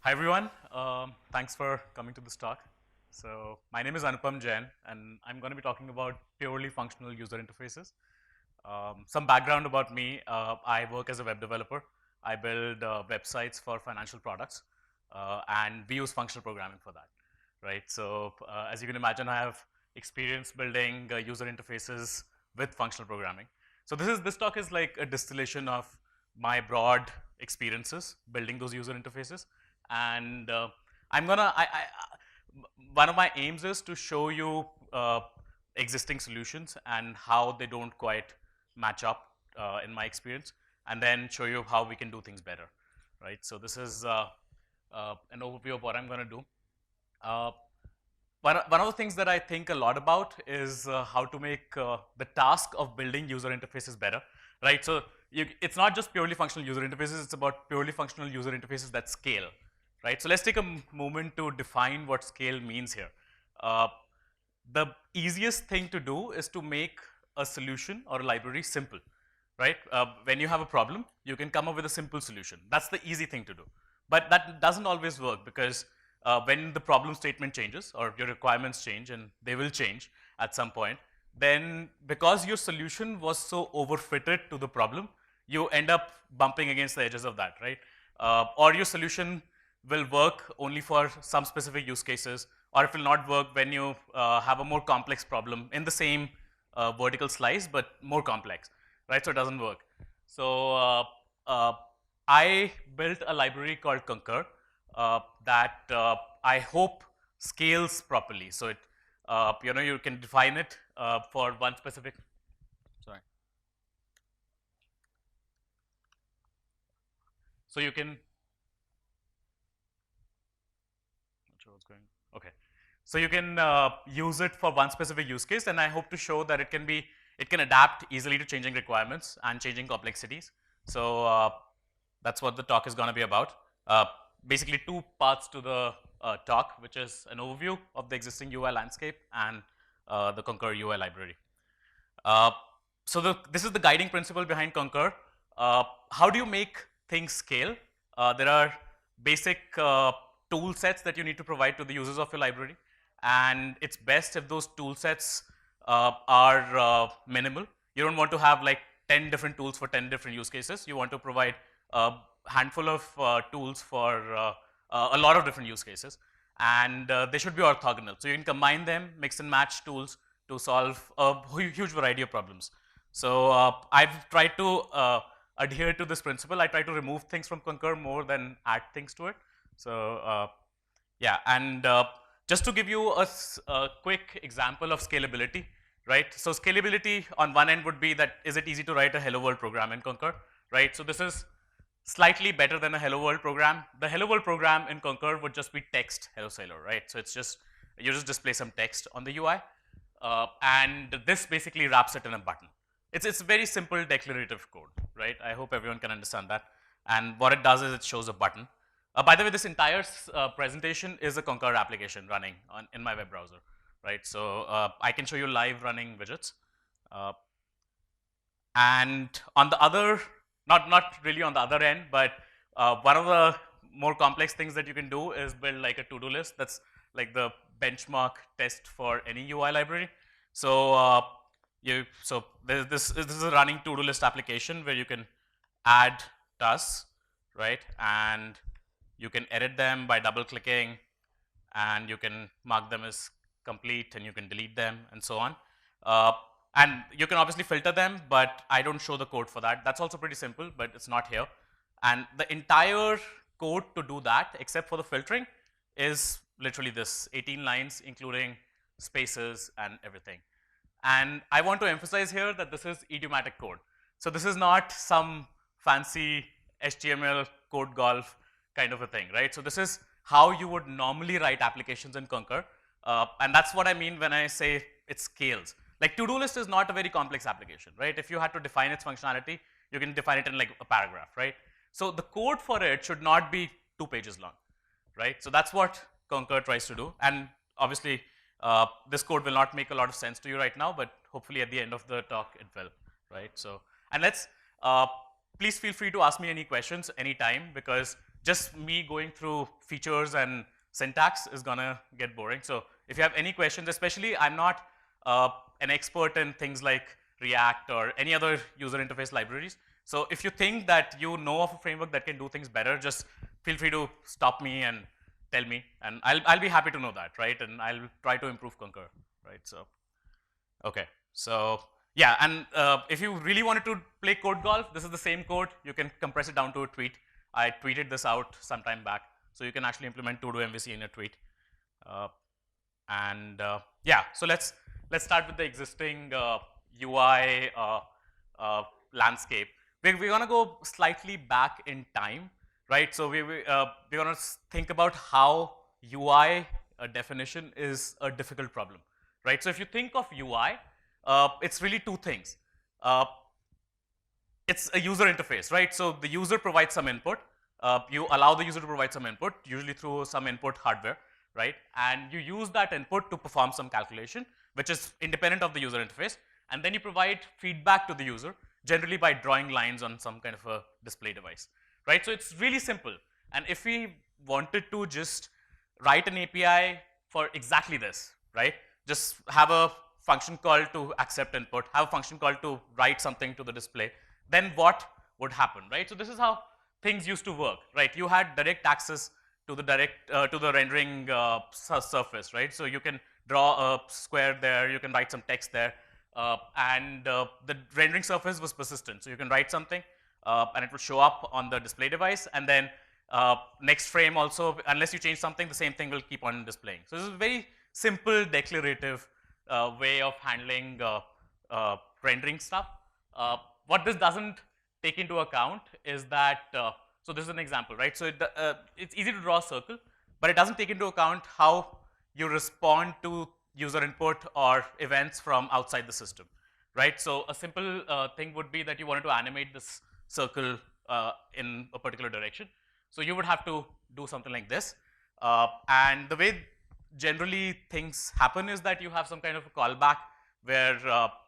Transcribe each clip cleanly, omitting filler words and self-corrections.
Hi everyone, thanks for coming to this talk. So my name is Anupam Jain and I'm going to be talking about purely functional user interfaces. Some background about me, I work as a web developer. I build websites for financial products and we use functional programming for that, right? So as you can imagine, I have experience building user interfaces with functional programming. So this talk is like a distillation of my broad experiences building those user interfaces, and I'm gonna. One of my aims is to show you existing solutions and how they don't quite match up in my experience, and then show you how we can do things better, right? So this is an overview of what I'm going to do. Uh, one of the things that I think a lot about is how to make the task of building user interfaces better, right? So it's not just purely functional user interfaces, it's about purely functional user interfaces that scale, right? So let's take a moment to define what scale means here. Uh, the easiest thing to do is to make a solution or a library simple, right? When you have a problem, you can come up with a simple solution. That's the easy thing to do. But that doesn't always work because when the problem statement changes or your requirements change, and they will change at some point, then because your solution was so overfitted to the problem, you end up bumping against the edges of that, right? Or your solution will work only for some specific use cases, or it will not work when you have a more complex problem in the same vertical slice, but more complex, right? So it doesn't work. So uh, I built a library called Concur that I hope scales properly. So it, you can define it for one specific. Sorry. So you can. Not sure what's going. Okay. So you can use it for one specific use case, and I hope to show that it can adapt easily to changing requirements and changing complexities. So that's what the talk is going to be about. Basically, two parts to the talk, which is an overview of the existing UI landscape and the Concur UI library. Uh, this is the guiding principle behind Concur. How do you make things scale? There are basic tool sets that you need to provide to the users of your library, and it's best if those tool sets are minimal. You don't want to have like 10 different tools for 10 different use cases. You want to provide a handful of tools for a lot of different use cases, and they should be orthogonal. So you can combine them, mix and match tools to solve a huge variety of problems. So I've tried to adhere to this principle. I try to remove things from Concur more than add things to it. So yeah, and just to give you a quick example of scalability, right? So scalability on one end would be that is it easy to write a hello world program in Concur, right? So this is slightly better than a hello world program. The hello world program in Concur would just be text hello sailor, right? So it's just you just display some text on the UI, and this basically wraps it in a button. It's very simple declarative code, right? I hope everyone can understand that. And what it does is it shows a button. By the way, this entire presentation is a Concur application running in my web browser, right? So I can show you live running widgets. Uh, and on the other, not really on the other end, but one of the more complex things that you can do is build like a to-do list. That's like the benchmark test for any UI library. So this is a running to-do list application where you can add tasks, right? And you can edit them by double clicking, and you can mark them as complete, and you can delete them, and so on. And you can obviously filter them, but I don't show the code for that. That's also pretty simple, but it's not here. And the entire code to do that, except for the filtering, is literally this 18 lines, including spaces and everything. And I want to emphasize here that this is idiomatic code. So this is not some fancy HTML code golf kind of a thing, right? So this is how you would normally write applications in Concur. And that's what I mean when I say it scales. Like to-do list is not a very complex application, right? If you had to define its functionality, you can define it in like a paragraph, right? So the code for it should not be 2 pages long, right? So that's what Concur tries to do. And obviously, this code will not make a lot of sense to you right now, but hopefully at the end of the talk it will, right? So, and let's please feel free to ask me any questions anytime, because just me going through features and syntax is gonna get boring. So if you have any questions, especially I'm not an expert in things like React or any other user interface libraries. So if you think that you know of a framework that can do things better, just feel free to stop me and tell me, and I'll be happy to know that, right? And I'll try to improve Concur, right? So, okay. So yeah, and if you really wanted to play code golf, this is the same code. You can compress it down to a tweet. I tweeted this out some time back, so you can actually implement todo MVC in a tweet. Yeah, so let's start with the existing UI landscape. We're gonna go slightly back in time, right? So we're gonna think about how UI definition is a difficult problem, right? So if you think of UI, it's really two things. It's a user interface, right? So the user provides some input. You allow the user to provide some input, usually through some input hardware, right? And you use that input to perform some calculation, which is independent of the user interface. And then you provide feedback to the user, generally by drawing lines on some kind of a display device, right? So it's really simple. And if we wanted to just write an API for exactly this, right? Just have a function call to accept input, have a function call to write something to the display, then what would happen, right? So this is how things used to work, right? You had direct access to the rendering surface, right? So you can draw a square there, you can write some text there, and the rendering surface was persistent. So you can write something, and it will show up on the display device, and then next frame also, unless you change something, the same thing will keep on displaying. So this is a very simple declarative way of handling rendering stuff. What this doesn't take into account is that, so this is an example, right? So it's easy to draw a circle, but it doesn't take into account how you respond to user input or events from outside the system, right? So a simple thing would be that you wanted to animate this circle in a particular direction. So you would have to do something like this. And the way generally things happen is that you have some kind of a callback where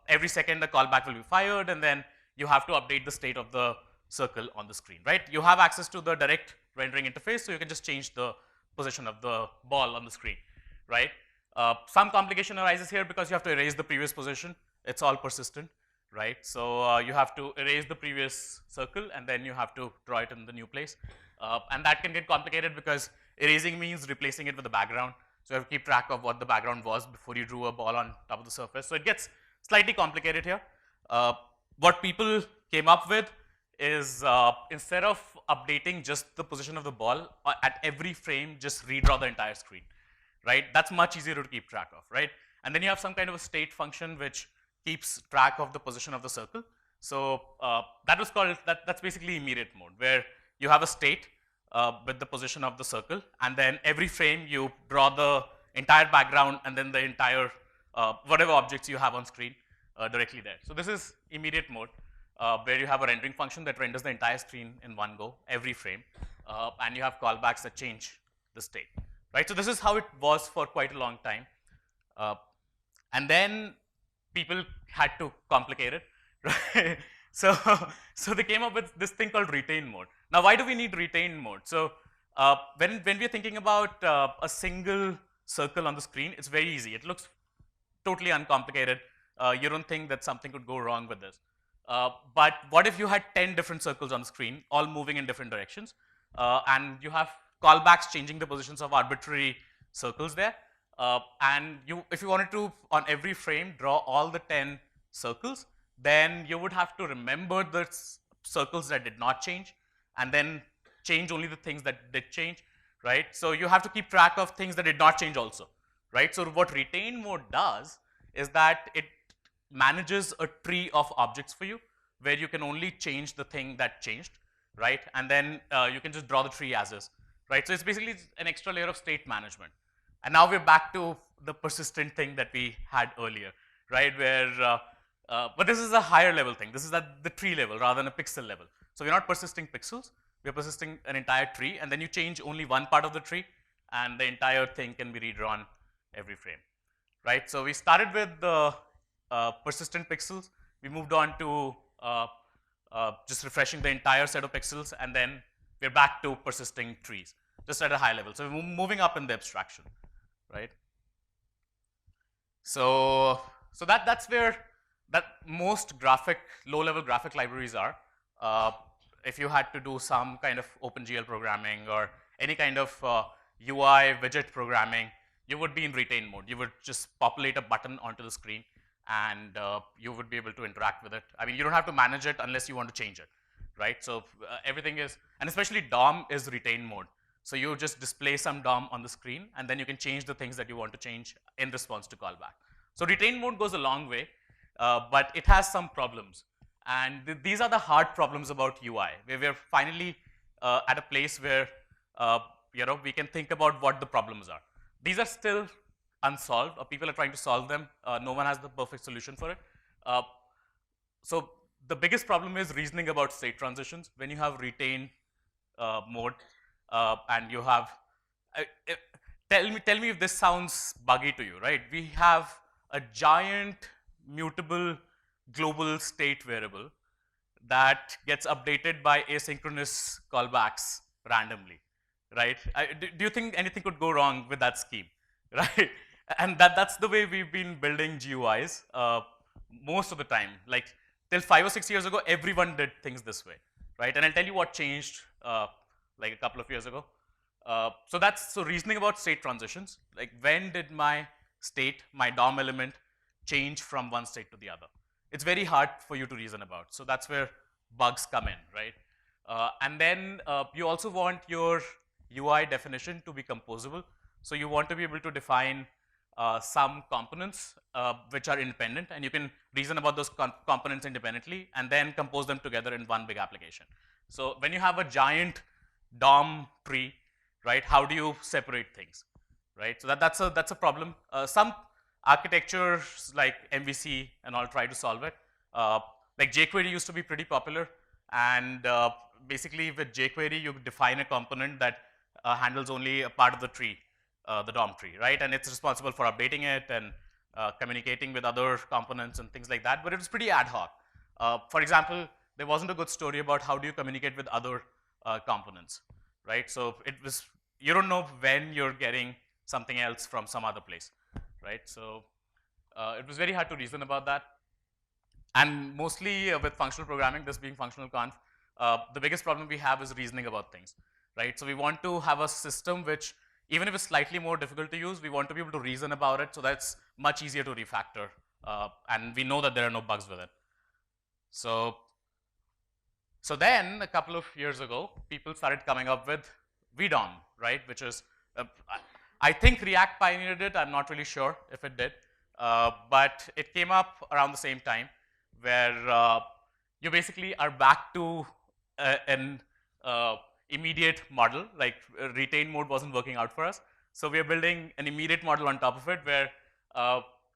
every second the callback will be fired, and then you have to update the state of the circle on the screen, right? You have access to the direct rendering interface, so you can just change the position of the ball on the screen, right? Some complication arises here because you have to erase the previous position. It's all persistent, right? So you have to erase the previous circle, and then you have to draw it in the new place. And that can get complicated because erasing means replacing it with a background. So you have to keep track of what the background was before you drew a ball on top of the surface. So it gets slightly complicated here. What people came up with is instead of updating just the position of the ball, at every frame, just redraw the entire screen, right? That's much easier to keep track of, right? And then you have some kind of a state function which keeps track of the position of the circle. So that's basically immediate mode, where you have a state with the position of the circle, and then every frame you draw the entire background and then the entire whatever objects you have on screen directly there. So this is immediate mode, where you have a rendering function that renders the entire screen in one go, every frame, and you have callbacks that change the state, right? So this is how it was for quite a long time, and then people had to complicate it, right? So they came up with this thing called retain mode. Now, why do we need retain mode? So when we're thinking about a single circle on the screen, it's very easy. It looks totally uncomplicated. You don't think that something could go wrong with this. But what if you had 10 different circles on the screen, all moving in different directions, and you have callbacks changing the positions of arbitrary circles there, and if you wanted to, on every frame, draw all the 10 circles, then you would have to remember the circles that did not change, and then change only the things that did change, right? So you have to keep track of things that did not change also, right? So what retain mode does is that it manages a tree of objects for you, where you can only change the thing that changed, right? And then you can just draw the tree as is, right? So it's basically an extra layer of state management. And now we're back to the persistent thing that we had earlier, right? Where but this is a higher level thing. This is at the tree level rather than a pixel level. So we're not persisting pixels, we're persisting an entire tree, and then you change only one part of the tree, and the entire thing can be redrawn every frame, right? So we started with the persistent pixels. We moved on to just refreshing the entire set of pixels, and then we're back to persisting trees, just at a high level. So we're moving up in the abstraction, right? So that's where that most low-level graphic libraries are. Uh, if you had to do some kind of OpenGL programming or any kind of UI widget programming, you would be in retain mode. You would just populate a button onto the screen, and you would be able to interact with it. I mean, you don't have to manage it unless you want to change it, right? So everything is, and especially DOM is retain mode. So you just display some DOM on the screen, and then you can change the things that you want to change in response to callback. So retain mode goes a long way, but it has some problems. And these are the hard problems about UI, where we're finally at a place where we can think about what the problems are. These are still unsolved, or people are trying to solve them. No one has the perfect solution for it. So the biggest problem is reasoning about state transitions. When you have retain mode, and you have, tell me if this sounds buggy to you, right? We have a giant mutable global state variable that gets updated by asynchronous callbacks randomly, right? Do you think anything could go wrong with that scheme, right? And that's the way we've been building GUIs most of the time. Like till 5 or 6 years ago, everyone did things this way, right? And I'll tell you what changed like a couple of years ago. So reasoning about state transitions, like when did my state, my DOM element, change from one state to the other? It's very hard for you to reason about. So that's where bugs come in, right? And then you also want your UI definition to be composable. So you want to be able to define some components which are independent, and you can reason about those components independently and then compose them together in one big application. So when you have a giant DOM tree, right, how do you separate things, right? So that's a problem. Some architectures like MVC and all try to solve it. Like jQuery used to be pretty popular, and basically with jQuery you define a component that handles only a part of the tree, the DOM tree, right? And it's responsible for updating it and communicating with other components and things like that, but it was pretty ad hoc. For example, there wasn't a good story about how do you communicate with other components, right? So you don't know when you're getting something else from some other place, right? So it was very hard to reason about that. And mostly with functional programming, this being functional conf, the biggest problem we have is reasoning about things, right? So we want to have a system which, even if it's slightly more difficult to use, we want to be able to reason about it, so that's much easier to refactor. And we know that there are no bugs with it. So then a couple of years ago, people started coming up with VDOM, right? Which is, I think React pioneered it. I'm not really sure if it did, but it came up around the same time, where you basically are back to an immediate model. Like retain mode wasn't working out for us, so we are building an immediate model on top of it, where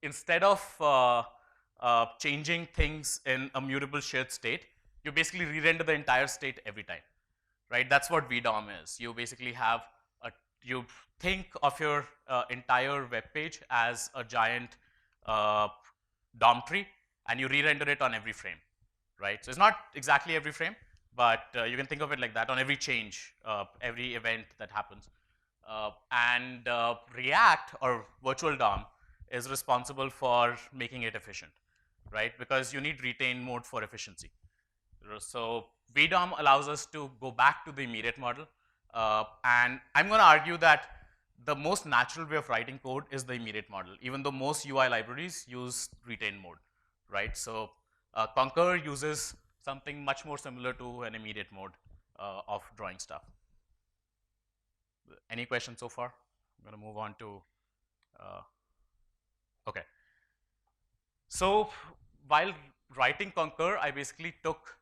instead of changing things in a mutable shared state, you basically re-render the entire state every time, right? That's what VDOM is. You basically have you think of your entire web page as a giant DOM tree, and you re-render it on every frame, right? So it's not exactly every frame, but you can think of it like that, on every change, every event that happens. And React, or virtual DOM, is responsible for making it efficient, right? Because you need retain mode for efficiency. So VDOM allows us to go back to the immediate model. And I'm going to argue that the most natural way of writing code is the immediate model, even though most UI libraries use retain mode, right? So Concur uses something much more similar to an immediate mode of drawing stuff. Any questions so far? I'm going to move on to, okay. So while writing Concur, I basically took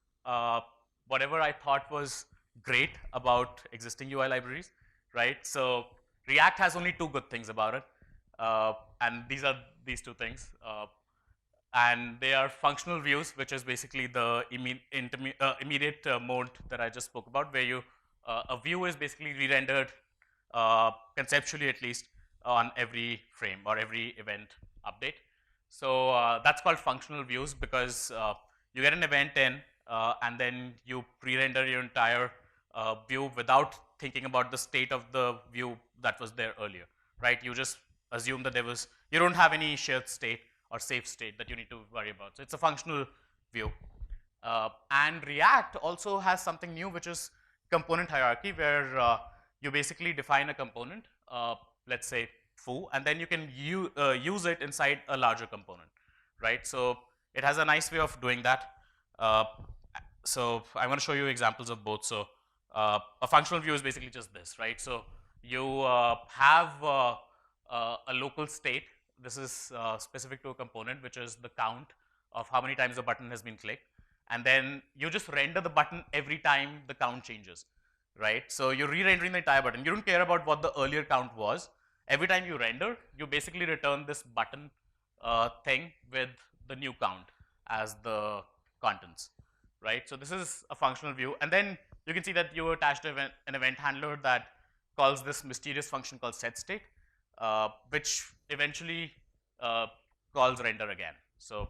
whatever I thought was great about existing UI libraries, right? So React has only two good things about it, and these are these two things. And they are functional views, which is basically the immediate mode that I just spoke about, where a view is basically re-rendered, conceptually at least, on every frame or every event update. So that's called functional views, because you get an event in, and then you pre-render your entire view without thinking about the state of the view that was there earlier, right? You just assume that you don't have any shared state or safe state that you need to worry about. So it's a functional view. And React also has something new, which is component hierarchy, where you basically define a component, let's say foo, and then you can use it inside a larger component, right? So it has a nice way of doing that. Uh, so I'm going to show you examples of both. So a functional view is basically just this, right? So you have a local state. This is specific to a component, which is the count of how many times the button has been clicked. And then you just render the button every time the count changes, right? So you're re-rendering the entire button. You don't care about what the earlier count was. Every time you render, you basically return this button thing with the new count as the contents, right? So this is a functional view. And then you can see that you attached an event handler that calls this mysterious function called setState, which eventually calls render again. So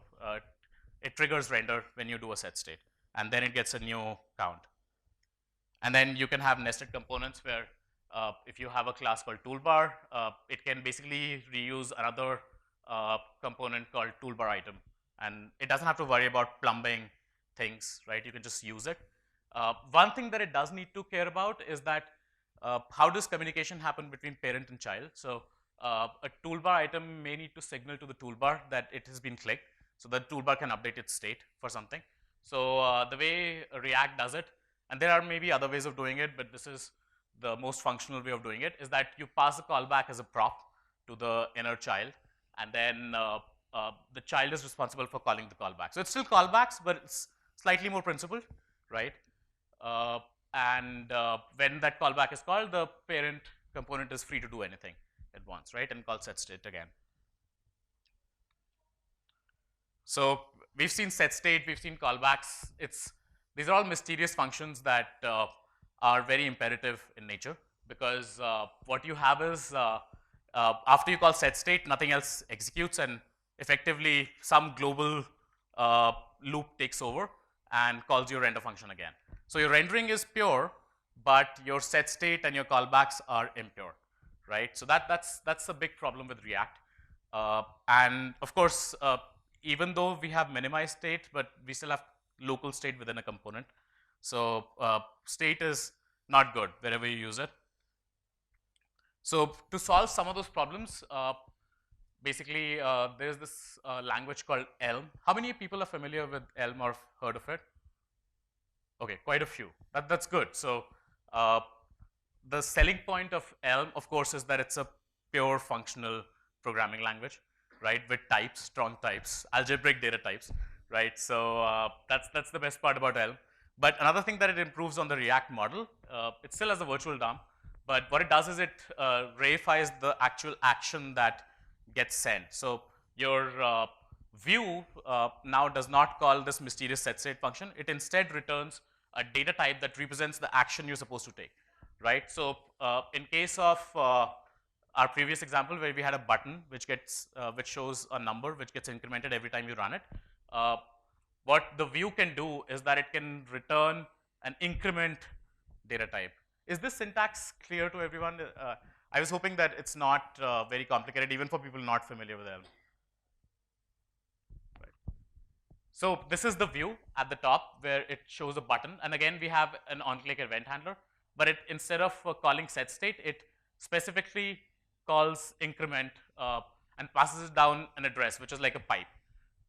it triggers render when you do a setState, and then it gets a new count. And then you can have nested components where if you have a class called toolbar, it can basically reuse another component called toolbar item. And it doesn't have to worry about plumbing things, right? You can just use it. One thing that it does need to care about is that how does communication happen between parent and child? So a toolbar item may need to signal to the toolbar that it has been clicked, so the toolbar can update its state for something. So the way React does it, and there are maybe other ways of doing it, but this is the most functional way of doing it, is that you pass the callback as a prop to the inner child, and then the child is responsible for calling the callback. So it's still callbacks, but it's slightly more principled, right? And when that callback is called, the parent component is free to do anything it wants, right? And call setState again. So we've seen setState, we've seen callbacks. These are all mysterious functions that are very imperative in nature, because what you have is after you call setState, nothing else executes, and effectively some global loop takes over and calls your render function again. So your rendering is pure, but your setState and your callbacks are impure, right? So that's a big problem with React. And of course, even though we have minimized state, but we still have local state within a component. So state is not good wherever you use it. So to solve some of those problems, basically there's this language called Elm. How many people are familiar with Elm or heard of it? Okay, quite a few. That's good. So the selling point of Elm, of course, is that it's a pure functional programming language, right? With types, strong types, algebraic data types, right? So that's the best part about Elm. But another thing that it improves on the React model, it still has a virtual DOM, but what it does is it reifies the actual action that gets sent. So your view now does not call this mysterious setState function. It instead returns a data type that represents the action you're supposed to take, right? So in case of our previous example where we had a button which shows a number which gets incremented every time you run it, what the view can do is that it can return an increment data type. Is this syntax clear to everyone? I was hoping that it's not very complicated, even for people not familiar with Elm. Right. So this is the view at the top where it shows a button, and again we have an on-click event handler, but instead of calling setState, it specifically calls increment and passes it down an address, which is like a pipe,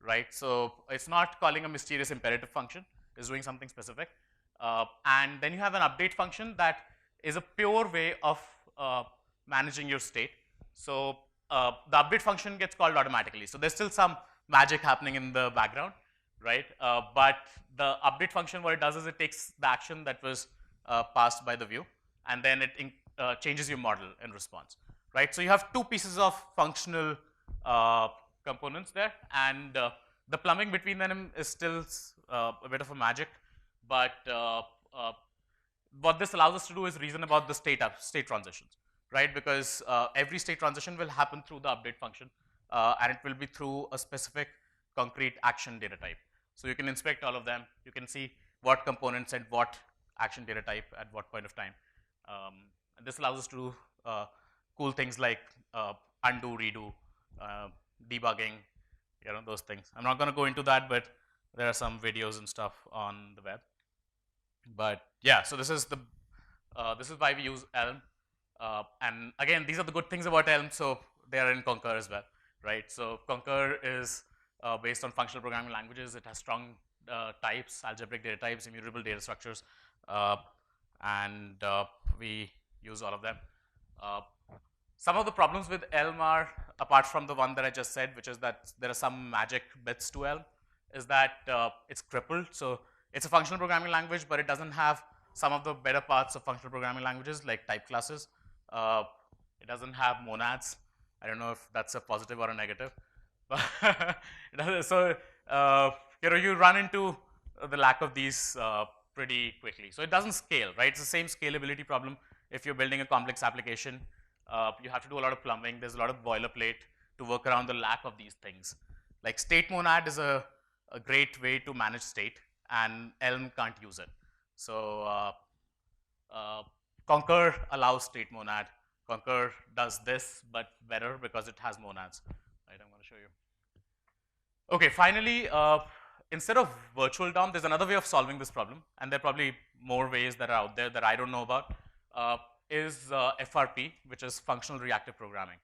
right? So it's not calling a mysterious imperative function, it's doing something specific. And then you have an update function that is a pure way of managing your state. So the update function gets called automatically. So there's still some magic happening in the background, right? But the update function, what it does is it takes the action that was passed by the view, and then it changes your model in response, right? So you have two pieces of functional components there, and the plumbing between them is still a bit of a magic, but what this allows us to do is reason about the state transitions, right? Because every state transition will happen through the update function, and it will be through a specific concrete action data type, So you can inspect all of them. You can see what components and what action data type at what point of time. And this allows us to do cool things like undo, redo, uh, debugging, those things. I'm not going to go into that, but there are some videos and stuff on the web. But yeah, so this is why we use Elm. And again, these are the good things about Elm. So they are in Concur as well, right? So Concur is based on functional programming languages. It has strong types, algebraic data types, immutable data structures, and we use all of them. Some of the problems with Elm are, apart from the one that I just said, which is that there are some magic bits to Elm, is that it's crippled. So it's a functional programming language, but it doesn't have some of the better parts of functional programming languages like type classes. It doesn't have monads. I don't know if that's a positive or a negative. So you run into the lack of these pretty quickly. So it doesn't scale, right? It's the same scalability problem. If you're building a complex application, you have to do a lot of plumbing. There's a lot of boilerplate to work around the lack of these things. Like state monad is a great way to manage state, and Elm can't use it. So Concur allows state monad. Concur does this, but better because it has monads. Right, I'm going to show you. Okay, finally, instead of virtual DOM, there's another way of solving this problem, and there are probably more ways that are out there that I don't know about, is FRP, which is functional reactive programming,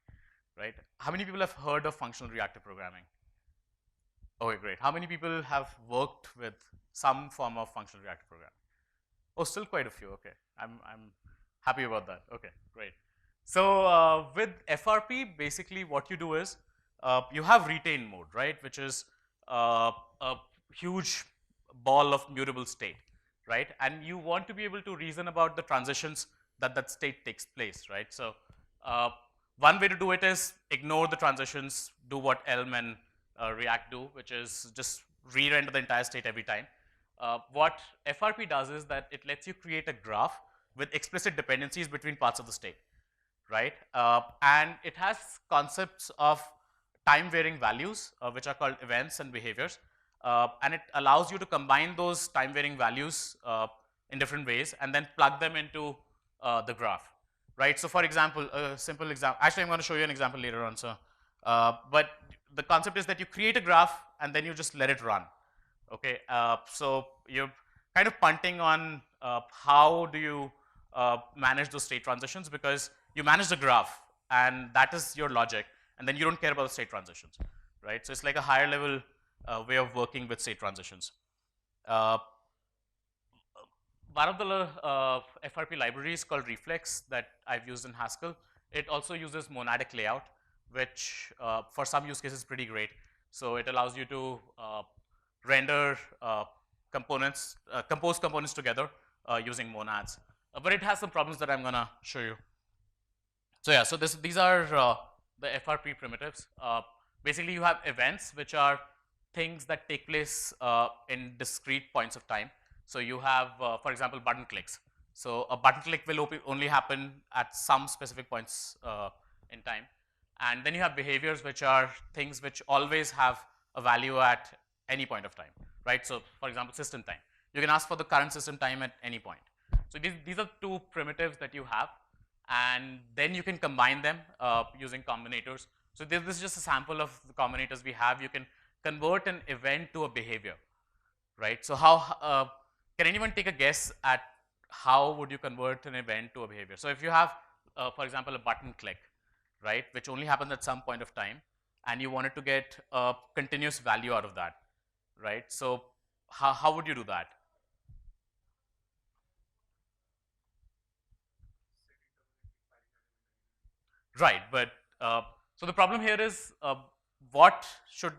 right? How many people have heard of functional reactive programming? Okay, great. How many people have worked with some form of functional reactive programming? Oh, still quite a few. Okay, I'm happy about that. Okay, great. So with FRP, basically what you do is you have retain mode, right, which is a huge ball of mutable state, right, and you want to be able to reason about the transitions that state takes place, right. So one way to do it is ignore the transitions, do what Elm and React do, which is just re-render the entire state every time. What FRP does is that it lets you create a graph with explicit dependencies between parts of the state, right? And it has concepts of time-varying values, which are called events and behaviors, and it allows you to combine those time-varying values in different ways and then plug them into the graph, right? So, for example, a simple example. Actually, I'm going to show you an example later on. So, but the concept is that you create a graph and then you just let it run. Okay, so you're kind of punting on how do you manage those state transitions, because you manage the graph and that is your logic, and then you don't care about the state transitions, right? So it's like a higher level way of working with state transitions. One of the FRP libraries called Reflex that I've used in Haskell, it also uses monadic layout, which for some use cases is pretty great. So it allows you to render components, compose components together using monads. But it has some problems that I'm going to show you. So yeah, so these are the FRP primitives. Basically, you have events, which are things that take place in discrete points of time. So you have, for example, button clicks. So a button click will only happen at some specific points in time. And then you have behaviors, which are things which always have a value at any point of time, right? So for example, system time. You can ask for the current system time at any point. So these are two primitives that you have, and then you can combine them using combinators. So this is just a sample of the combinators we have. You can convert an event to a behavior, right? So how can anyone take a guess at how would you convert an event to a behavior? So if you have, for example, a button click, right, which only happens at some point of time, and you wanted to get a continuous value out of that, right? So how would you do that? Right, but so the problem here is what should,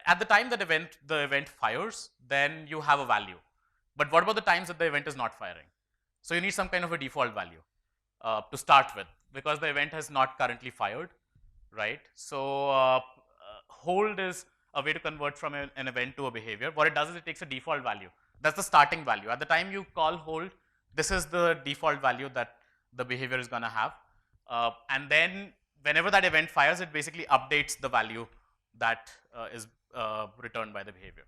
at the time that the event fires, then you have a value. But what about the times that the event is not firing? So you need some kind of a default value to start with, because the event has not currently fired, right? So hold is a way to convert from an event to a behavior. What it does is it takes a default value. That's the starting value. At the time you call hold, this is the default value that the behavior is going to have. And then whenever that event fires, it basically updates the value that is returned by the behavior.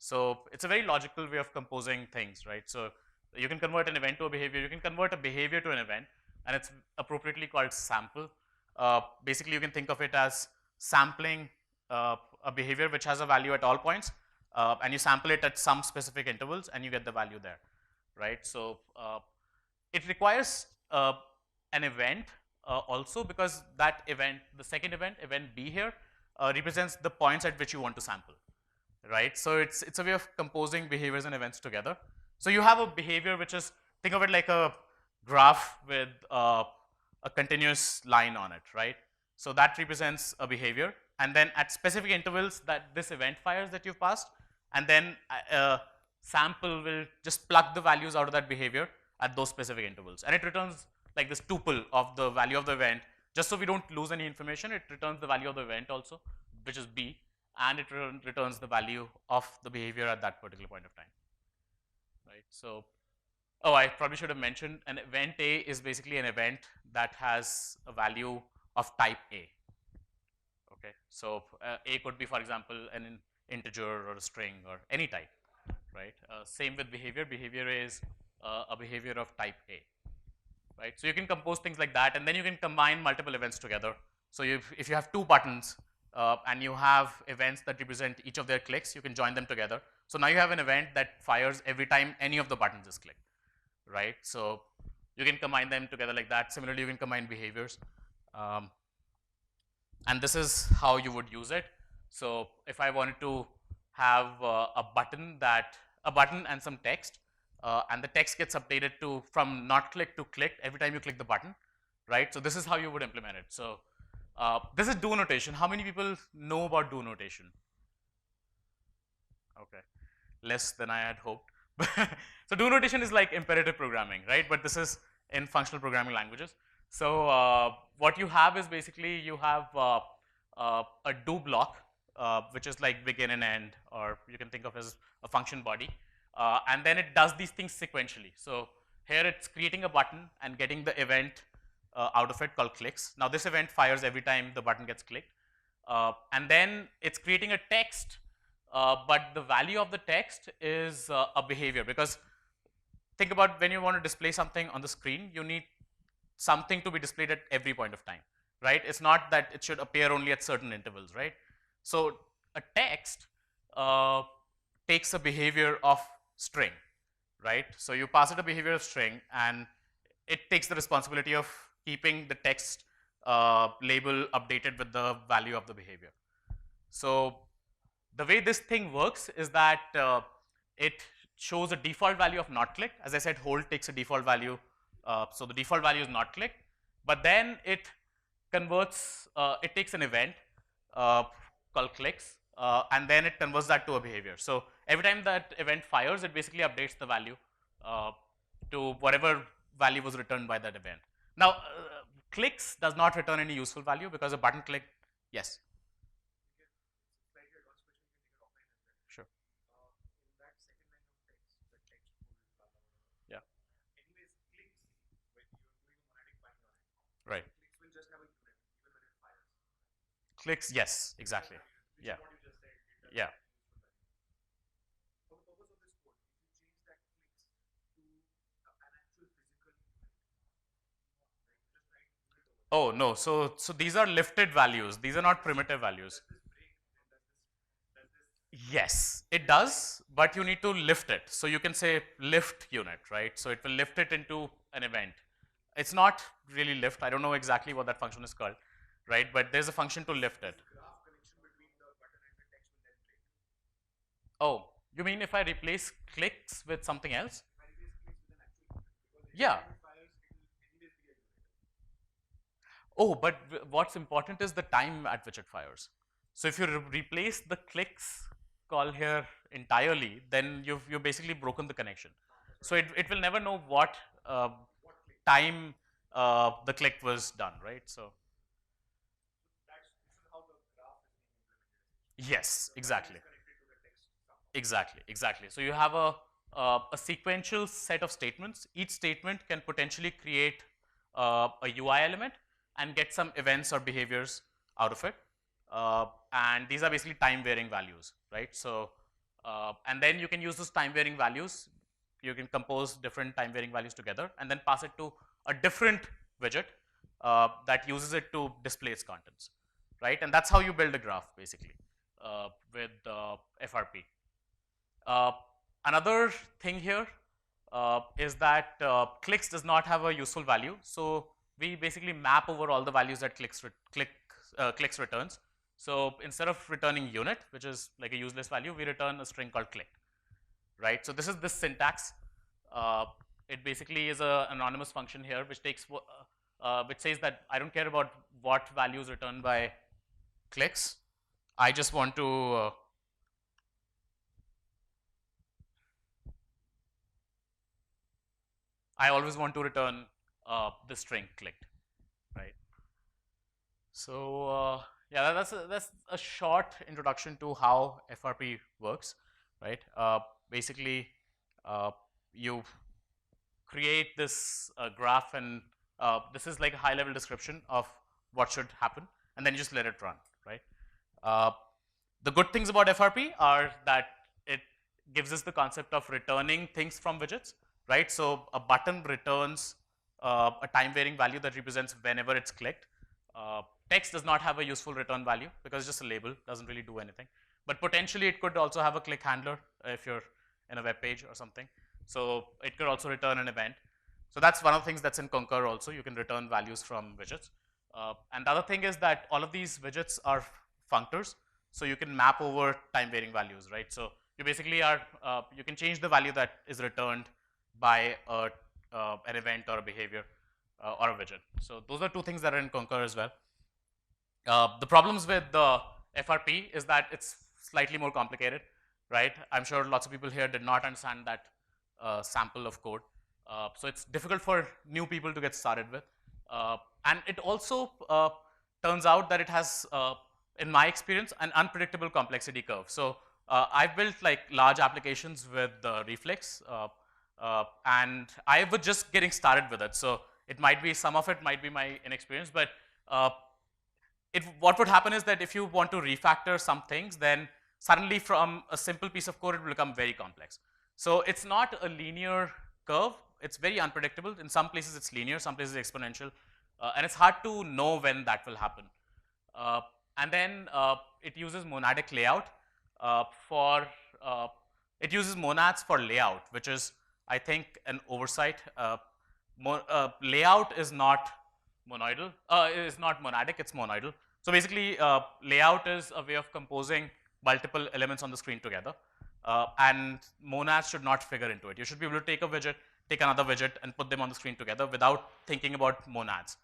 So it's a very logical way of composing things, right? So you can convert an event to a behavior, you can convert a behavior to an event, and it's appropriately called sample. Basically, you can think of it as sampling a behavior which has a value at all points, and you sample it at some specific intervals, and you get the value there, right? So it requires an event also, because that event, the second event, event B here, represents the points at which you want to sample, right? So it's a way of composing behaviors and events together. So you have a behavior which is, think of it like a graph with a continuous line on it, right? So that represents a behavior, and then at specific intervals that this event fires that you've passed, and then sample will just plug the values out of that behavior at those specific intervals, and it returns like this tuple of the value of the event. Just so we don't lose any information, it returns the value of the event also, which is B, and it returns the value of the behavior at that particular point of time, right? So, oh, I probably should have mentioned, an event A is basically an event that has a value of type A. Okay, so A could be, for example, an integer or a string or any type, right? Same with behavior. Behavior is a behavior of type A, right? So you can compose things like that, and then you can combine multiple events together. So if you have two buttons and you have events that represent each of their clicks, you can join them together. So now you have an event that fires every time any of the buttons is clicked, right? So you can combine them together like that. Similarly, you can combine behaviors. And this is how you would use it. So if I wanted to have a button and some text, and the text gets updated to from not clicked to clicked every time you click the button, right? So this is how you would implement it. So this is do notation. How many people know about do notation? Okay, less than I had hoped. So do notation is like imperative programming, right? But this is in functional programming languages. So what you have is basically you have a do block, which is like begin and end, or you can think of as a function body, and then it does these things sequentially. So here it's creating a button and getting the event out of it called clicks. Now this event fires every time the button gets clicked, and then it's creating a text, but the value of the text is a behavior, because think about when you want to display something on the screen, you need something to be displayed at every point of time, right? It's not that it should appear only at certain intervals, right? So a text takes a behavior of string, right? So you pass it a behavior of string, and it takes the responsibility of keeping the text label updated with the value of the behavior. So the way this thing works is that it shows a default value of not clicked. As I said, hold takes a default value. So the default value is not clicked, but then it converts, it takes an event called clicks, and then it converts that to a behavior. So every time that event fires, it basically updates the value to whatever value was returned by that event. Now, clicks does not return any useful value because a button click, yes. Sure. Yeah. Right. Clicks, yes, exactly. Yeah. Yeah. Oh no, so these are lifted values. These are not primitive values. Yes, it does, but you need to lift it. So you can say lift unit, right? So it will lift it into an event. It's not really lift. I don't know exactly what that function is called, right? But there's a function to lift it. Oh, you mean if I replace clicks with something else? Yeah. Oh, but what's important is the time at which it fires. So if you replace the clicks call here entirely, then you've basically broken the connection. So it will never know what time the click was done, right? So yes, exactly. Exactly. So you have a sequential set of statements. Each statement can potentially create a UI element and get some events or behaviors out of it. And these are basically time varying values, right? So And then you can use those time varying values. You can compose different time varying values together and then pass it to a different widget that uses it to display its contents, right? And that's how you build a graph basically with FRP. Uh, Another thing here is that clicks does not have a useful value. So we basically map over all the values that clicks returns. So instead of returning unit, which is like a useless value, we return a string called click, right? So this is this syntax. It basically is an anonymous function here, which takes which says that I don't care about what values returned by clicks. I just want to I always want to return the string clicked, right? So yeah, that's a short introduction to how FRP works, right? Basically, you create this graph, and this is like a high-level description of what should happen, and then you just let it run, right? Uh, the good things about FRP are that it gives us the concept of returning things from widgets, right? So a button returns a time varying value that represents whenever it's clicked. Text does not have a useful return value because it's just a label, doesn't really do anything. But potentially it could also have a click handler if you're in a web page or something. So it could also return an event. So that's one of the things that's in Concur also. You can return values from widgets. And the other thing is that all of these widgets are functors. So you can map over time varying values, right? So you basically are, you can change the value that is returned by an event or a behavior or a widget. So those are two things that are in Concur as well. The problems with the FRP is that it's slightly more complicated, right? I'm sure lots of people here did not understand that sample of code. So it's difficult for new people to get started with. And it also turns out that it has, in my experience, an unpredictable complexity curve. So I've built like large applications with Reflex, and I was just getting started with it. So it might be, some of it might be my inexperience, but what would happen is that if you want to refactor some things, then suddenly from a simple piece of code, it will become very complex. So it's not a linear curve. It's very unpredictable. In some places, it's linear, some places it's exponential. And it's hard to know when that will happen. And then it uses monadic layout it uses monads for layout, which is, I think, an oversight. Layout is not monoidal, is not monadic, it's monoidal. So basically, layout is a way of composing multiple elements on the screen together. And monads should not figure into it. You should be able to take a widget, take another widget, and put them on the screen together without thinking about monads,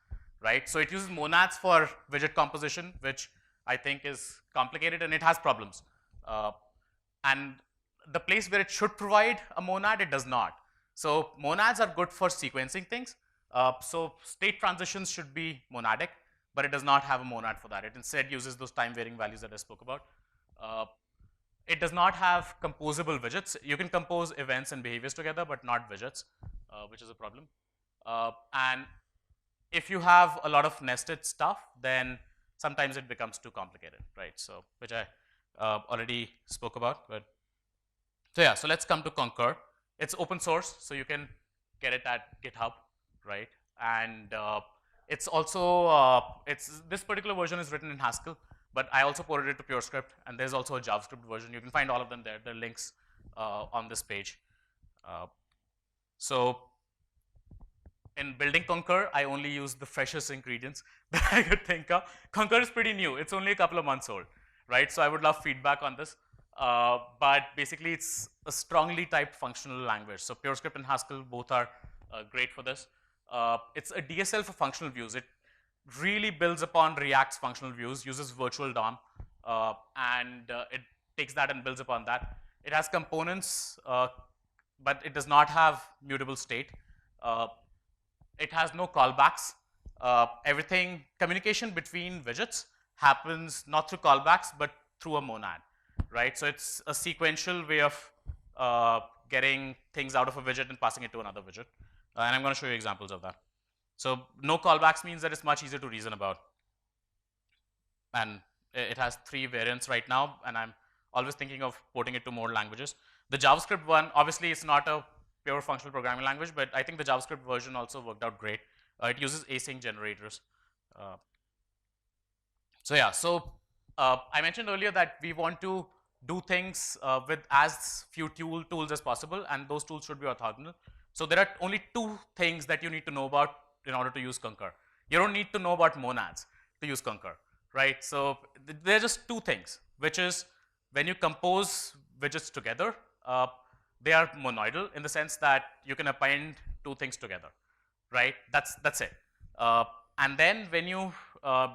right? So it uses monads for widget composition, which I think is complicated and it has problems. And the place where it should provide a monad, it does not. So monads are good for sequencing things. So state transitions should be monadic, but it does not have a monad for that. It instead uses those time varying values that I spoke about. It does not have composable widgets. You can compose events and behaviors together, but not widgets, which is a problem. And if you have a lot of nested stuff, then sometimes it becomes too complicated, right? So, which I already spoke about. But so yeah, so let's come to Concur. It's open source, so you can get it at GitHub, right? And it's also this particular version is written in Haskell, but I also ported it to PureScript, and there's also a JavaScript version. You can find all of them there. There are links on this page. So in building Concur, I only use the freshest ingredients that I could think of. Concur is pretty new. It's only a couple of months old, right? So I would love feedback on this. But basically, it's a strongly typed functional language. So PureScript and Haskell both are great for this. It's a DSL for functional views. It really builds upon React's functional views, uses virtual DOM, and it takes that and builds upon that. It has components, but it does not have mutable state. It has no callbacks. Communication between widgets happens not through callbacks, but through a monad, right? So it's a sequential way of getting things out of a widget and passing it to another widget. And I'm going to show you examples of that. So no callbacks means that it's much easier to reason about. And it has 3 variants right now, and I'm always thinking of porting it to more languages. The JavaScript one, obviously, it's not a pure functional programming language, but I think the JavaScript version also worked out great. It uses async generators. Uh, so yeah, so I mentioned earlier that we want to do things with as few tools as possible, and those tools should be orthogonal. So there are only two things that you need to know about in order to use Concur. You don't need to know about monads to use Concur, right? So there are just two things, which is when you compose widgets together, they are monoidal in the sense that you can append two things together, right? That's it. Uh, and then when you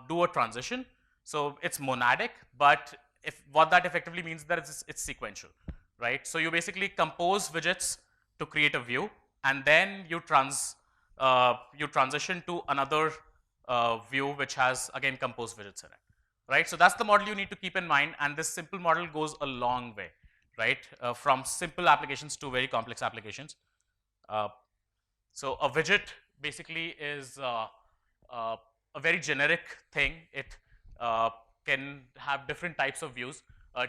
do a transition, so it's monadic, but if what that effectively means is that it's sequential, right? So you basically compose widgets to create a view, and then you transition to another view which has again composed widgets in it, right? So that's the model you need to keep in mind, and this simple model goes a long way, right? From simple applications to very complex applications. Uh, so a widget basically is a very generic thing. It can have different types of views.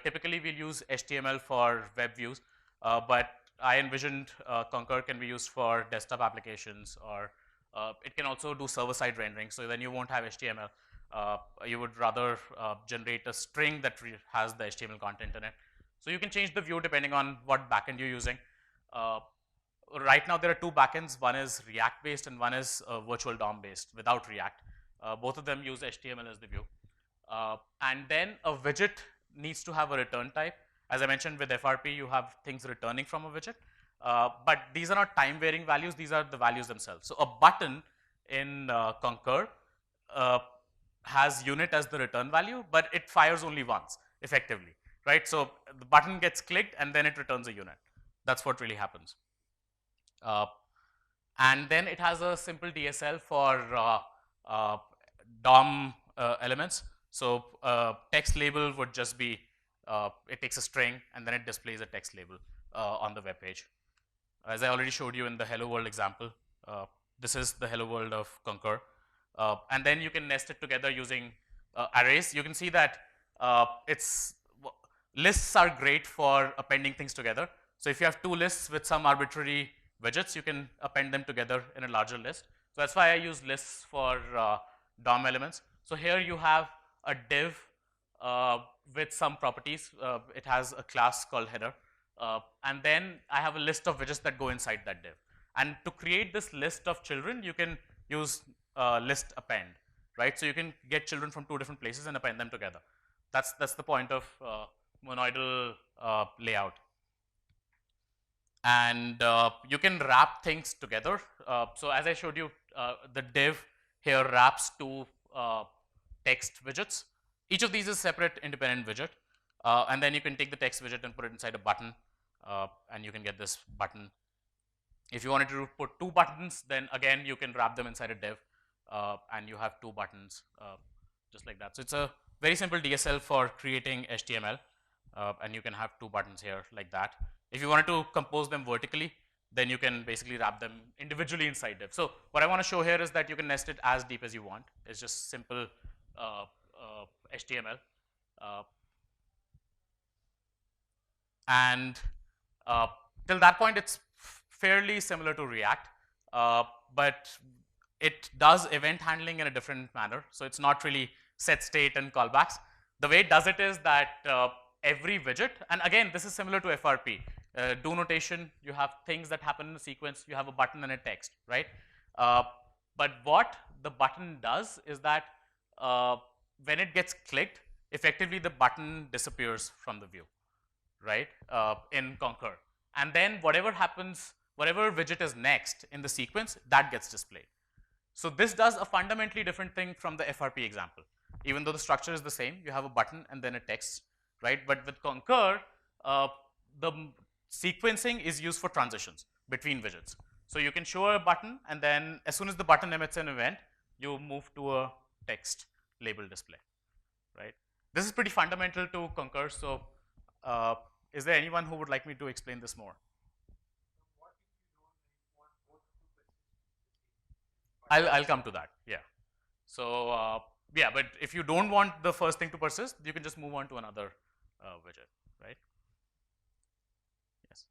Typically, we'll use HTML for web views, but I envisioned Concur can be used for desktop applications, or it can also do server-side rendering. So then you won't have HTML. You would rather generate a string that has the HTML content in it. So you can change the view depending on what backend you're using. Right now there are two backends. One is React based and one is virtual DOM based without React. Both of them use HTML as the view. And then a widget needs to have a return type. As I mentioned, with FRP, you have things returning from a widget. But these are not time varying values, these are the values themselves. So a button in Concur has unit as the return value, but it fires only once effectively, right? So the button gets clicked and then it returns a unit. That's what really happens. And then it has a simple DSL for DOM elements. So text label would just be, it takes a string and then it displays a text label on the web page. As I already showed you in the Hello World example, this is the Hello World of Concur. And then you can nest it together using arrays. You can see that lists are great for appending things together. So if you have two lists with some arbitrary widgets, you can append them together in a larger list. So that's why I use lists for DOM elements. So here you have a div with some properties. It has a class called header. And then I have a list of widgets that go inside that div. And to create this list of children, you can use list append, right? So you can get children from two different places and append them together. That's the point of monoidal layout. And you can wrap things together. So as I showed you, the div here wraps two text widgets. Each of these is separate independent widget. And then you can take the text widget and put it inside a button, and you can get this button. If you wanted to put two buttons, then again you can wrap them inside a div, and you have two buttons just like that. So it's a very simple DSL for creating HTML, and you can have two buttons here like that. If you wanted to compose them vertically, then you can basically wrap them individually inside div. So what I want to show here is that you can nest it as deep as you want. It's just simple HTML. And till that point, it's fairly similar to React, but it does event handling in a different manner. So it's not really set state and callbacks. The way it does it is that every widget, and again, this is similar to FRP. Do notation, you have things that happen in a sequence, you have a button and a text, right? But what the button does is that when it gets clicked, effectively the button disappears from the view, right, in Concur. And then whatever happens, whatever widget is next in the sequence, that gets displayed. So this does a fundamentally different thing from the FRP example. Even though the structure is the same, you have a button and then a text, right? But with Concur, the sequencing is used for transitions between widgets. So you can show a button, and then as soon as the button emits an event, you move to a text label display, right? This is pretty fundamental to Concur. So is there anyone who would like me to explain this more? I'll come to that, yeah. So yeah, but if you don't want the first thing to persist, you can just move on to another widget, right? Yes.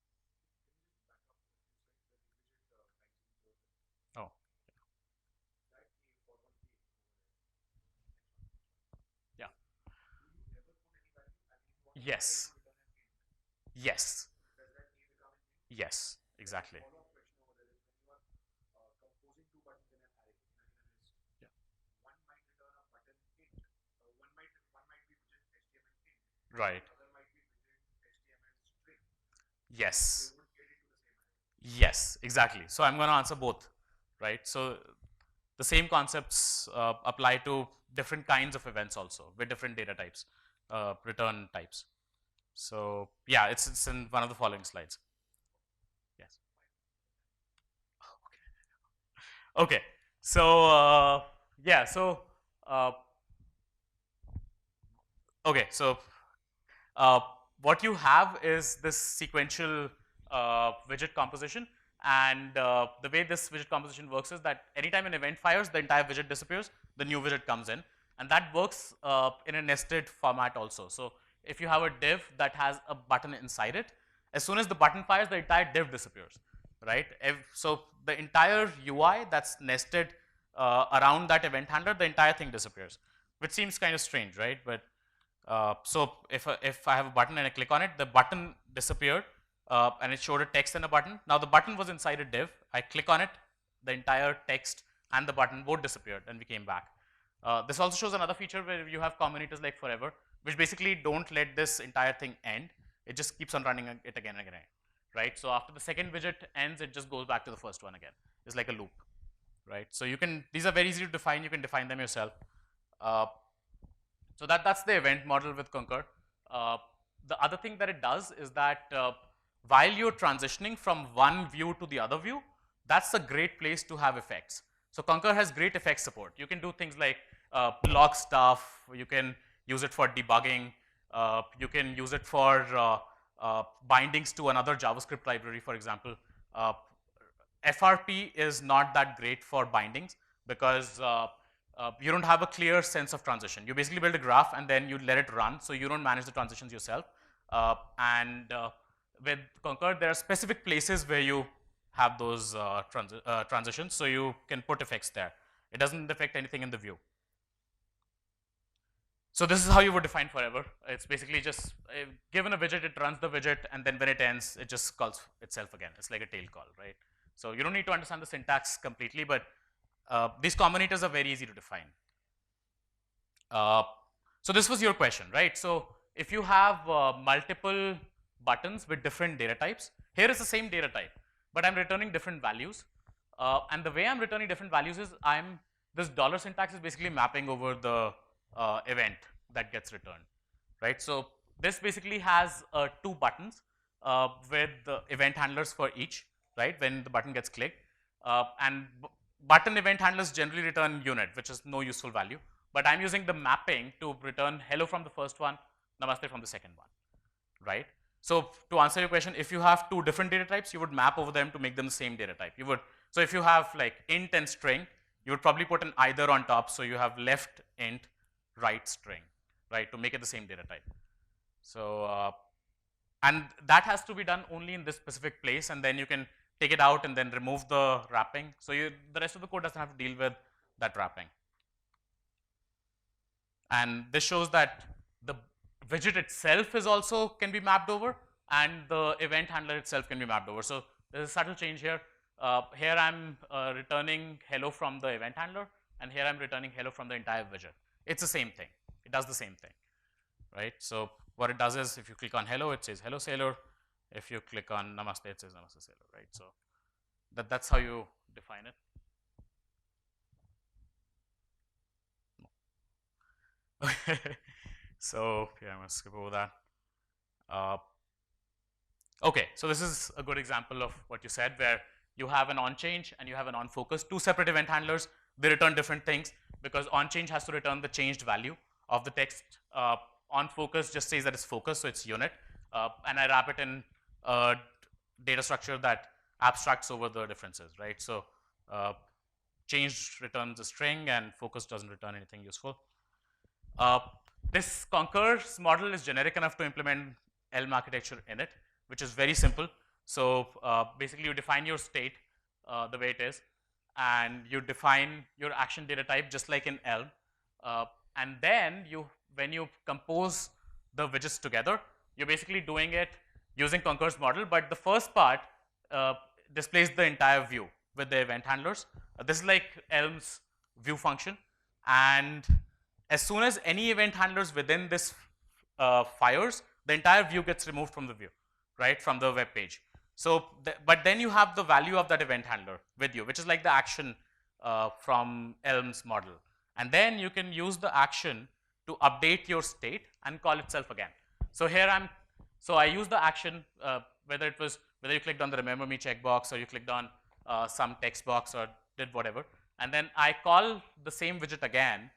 Oh, yeah. Yes. Yes. Yes. Exactly. Yeah. Right. Yes. Yes, exactly. So I'm going to answer both, right? So the same concepts apply to different kinds of events also with different data types, return types. So yeah, it's in one of the following slides. Yes. Okay. So yeah. So uh, okay. So uh, what you have is this sequential widget composition, and the way this widget composition works is that anytime an event fires, the entire widget disappears, the new widget comes in, and that works in a nested format also. So if you have a div that has a button inside it, as soon as the button fires, the entire div disappears, right? So the entire UI that's nested around that event handler, the entire thing disappears, which seems kind of strange, right? But so if I have a button and I click on it, the button disappeared and it showed a text and a button. Now the button was inside a div. I click on it, the entire text and the button both disappeared and we came back. This also shows another feature where you have combinators like forever, which basically don't let this entire thing end. It just keeps on running it again and again, right? So after the second widget ends, it just goes back to the first one again. It's like a loop, right? So you can, these are very easy to define. You can define them yourself. Uh, so that's the event model with Concur. Uh, the other thing that it does is that while you're transitioning from one view to the other view, that's a great place to have effects. So Concur has great effect support. You can do things like log stuff. You can use it for debugging. You can use it for bindings to another JavaScript library, for example. Uh, FRP is not that great for bindings because you don't have a clear sense of transition. You basically build a graph and then you let it run, so you don't manage the transitions yourself. And with Concur, there are specific places where you have those transitions, so you can put effects there. It doesn't affect anything in the view. So this is how you would define forever. It's basically just given a widget, it runs the widget, and then when it ends, it just calls itself again. It's like a tail call, right? So you don't need to understand the syntax completely, but these combinators are very easy to define. Uh, so this was your question, right? So if you have multiple buttons with different data types, here is the same data type, but I'm returning different values. And the way I'm returning different values is this dollar syntax is basically mapping over the event that gets returned, right? So this basically has two buttons with the event handlers for each, right? When the button gets clicked, and button event handlers generally return unit, which is no useful value. But I'm using the mapping to return hello from the first one, namaste from the second one, right? So to answer your question, if you have two different data types, you would map over them to make them the same data type. You would, so if you have like int and string, you would probably put an either on top, so you have left int, right string, right, to make it the same data type. So and that has to be done only in this specific place, and then you can take it out and then remove the wrapping. So the rest of the code doesn't have to deal with that wrapping. And this shows that the widget itself is also can be mapped over, and the event handler itself can be mapped over. So there's a subtle change here. Here I'm returning hello from the event handler, and here I'm returning hello from the entire widget. It's the same thing. It does the same thing, right? So what it does is if you click on hello, it says hello sailor. If you click on namaste, it says namaste sailor, right? So that's how you define it. So yeah, I'm gonna skip over that. Uh, okay, so this is a good example of what you said, where you have an on change and you have an on focus, two separate event handlers. They return different things because on change has to return the changed value of the text. On focus just says that it's focus, so it's unit, and I wrap it in a data structure that abstracts over the differences, right? So changed returns a string and focus doesn't return anything useful. Uh, this Conquer's model is generic enough to implement Elm architecture in it, which is very simple. So basically, you define your state the way it is, and you define your action data type just like in Elm. And then when you compose the widgets together, you're basically doing it using Conquer's model. But the first part displays the entire view with the event handlers. This is like Elm's view function, and as soon as any event handlers within this fires, the entire view gets removed from the view, right, from the web page. So, but then you have the value of that event handler with you, which is like the action from Elm's model. And then you can use the action to update your state and call itself again. So here so I use the action, whether you clicked on the remember me checkbox or you clicked on some text box or did whatever. And then I call the same widget again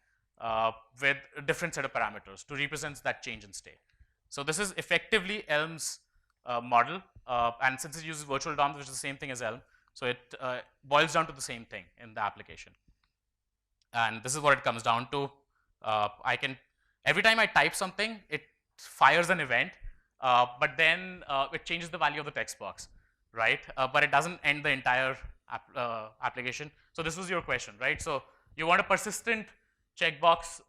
with a different set of parameters to represent that change in state. So this is effectively Elm's model, and since it uses virtual DOMs, which is the same thing as Elm, so it boils down to the same thing in the application. And this is what it comes down to. Every time I type something, it fires an event, but then it changes the value of the text box, right? But it doesn't end the entire application. So this was your question, right? So you want a persistent checkbox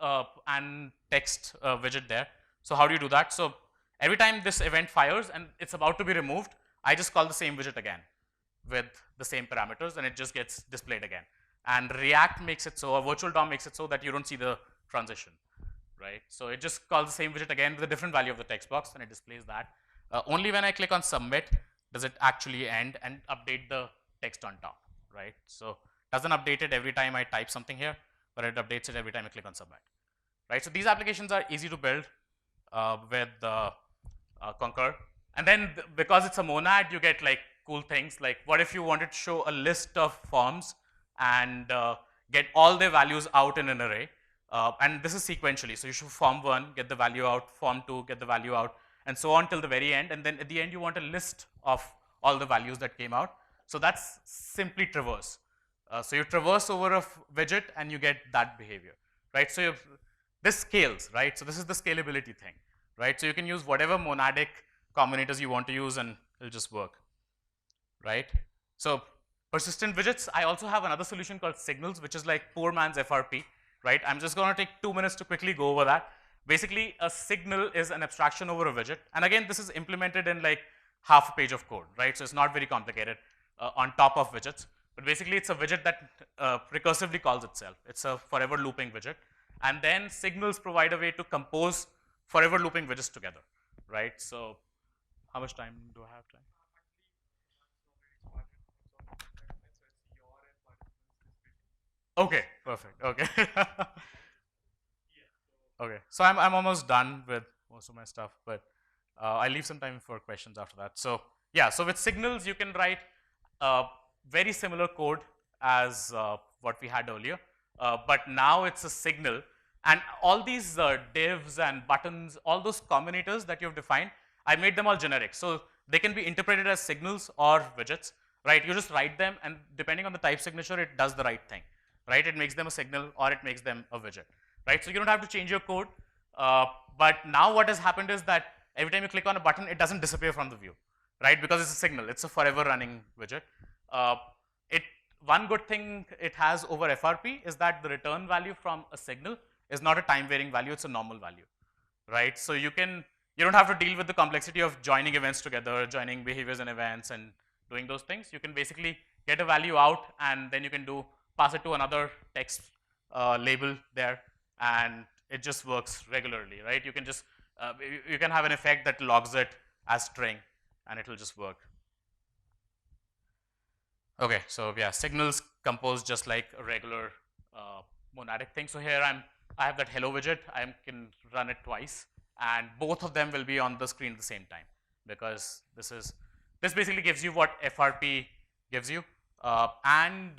and text widget there. So how do you do that? So every time this event fires and it's about to be removed, I just call the same widget again with the same parameters, and it just gets displayed again. And React makes it so, or Virtual DOM makes it so that you don't see the transition, right? So it just calls the same widget again with a different value of the text box, and it displays that. Only when I click on submit does it actually end and update the text on top, right? So it doesn't update it every time I type something here, but it updates it every time I click on submit, right? So these applications are easy to build with Conquer. And then because it's a monad, you get like cool things like, what if you wanted to show a list of forms and get all their values out in an array? And this is sequentially. So you show form 1, get the value out, form 2, get the value out, and so on till the very end. And then at the end, you want a list of all the values that came out. So that's simply traverse. So you traverse over a widget and you get that behavior, right? So this scales, right? So this is the scalability thing, right? So you can use whatever monadic combinators you want to use and it'll just work, right? So persistent widgets, I also have another solution called signals, which is like poor man's FRP, right? I'm just going to take 2 minutes to quickly go over that. Basically, a signal is an abstraction over a widget. And again, this is implemented in like half a page of code, right? So it's not very complicated on top of widgets. But basically, it's a widget that recursively calls itself. It's a forever looping widget. And then signals provide a way to compose forever looping widgets together, right? So how much time do I have time? Okay, perfect. Okay. Okay, so I'm almost done with most of my stuff, but I'll leave some time for questions after that. So yeah, so with signals, you can write very similar code as what we had earlier, but now it's a signal. And all these divs and buttons, all those combinators that you've defined, I made them all generic. So they can be interpreted as signals or widgets, right? You just write them, and depending on the type signature, it does the right thing, right? It makes them a signal or it makes them a widget, right? So you don't have to change your code. But now what has happened is that every time you click on a button, it doesn't disappear from the view, right? Because it's a signal. It's a forever running widget. One good thing it has over FRP is that the return value from a signal is not a time varying value, it's a normal value, right? So you don't have to deal with the complexity of joining events together, joining behaviors and events and doing those things. You can basically get a value out, and then you can pass it to another text label there, and it just works regularly, right? You can just, you can have an effect that logs it as string, and it'll just work. Okay, so yeah, signals compose just like a regular monadic thing. So here I have that hello widget. I can run it twice, and both of them will be on the screen at the same time, because this basically gives you what FRP gives you, and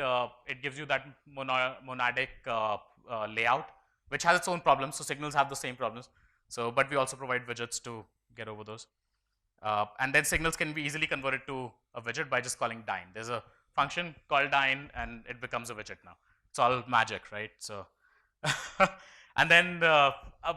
it gives you that monadic layout, which has its own problems. So signals have the same problems. So, but we also provide widgets to get over those. And then signals can be easily converted to a widget by just calling dyn. There's a function called dyn, and it becomes a widget now. It's all magic, right? So, And then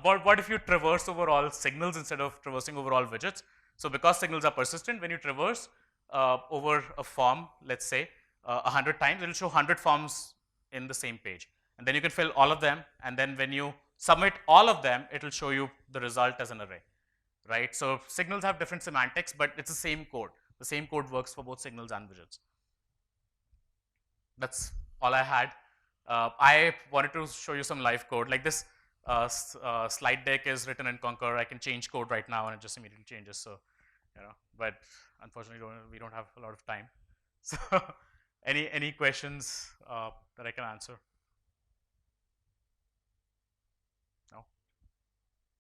what if you traverse over all signals instead of traversing over all widgets? So because signals are persistent, when you traverse over a form, let's say 100 times, it will show 100 forms in the same page. And then you can fill all of them. And then when you submit all of them, it will show you the result as an array, right? So signals have different semantics, but it's the same code. The same code works for both signals and widgets. That's all I had. I wanted to show you some live code. Like this slide deck is written in Conquer. I can change code right now and it just immediately changes. So, but unfortunately we don't have a lot of time. So any questions that I can answer? No?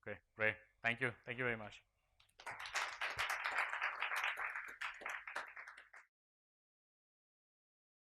Okay, great. Thank you. Thank you very much.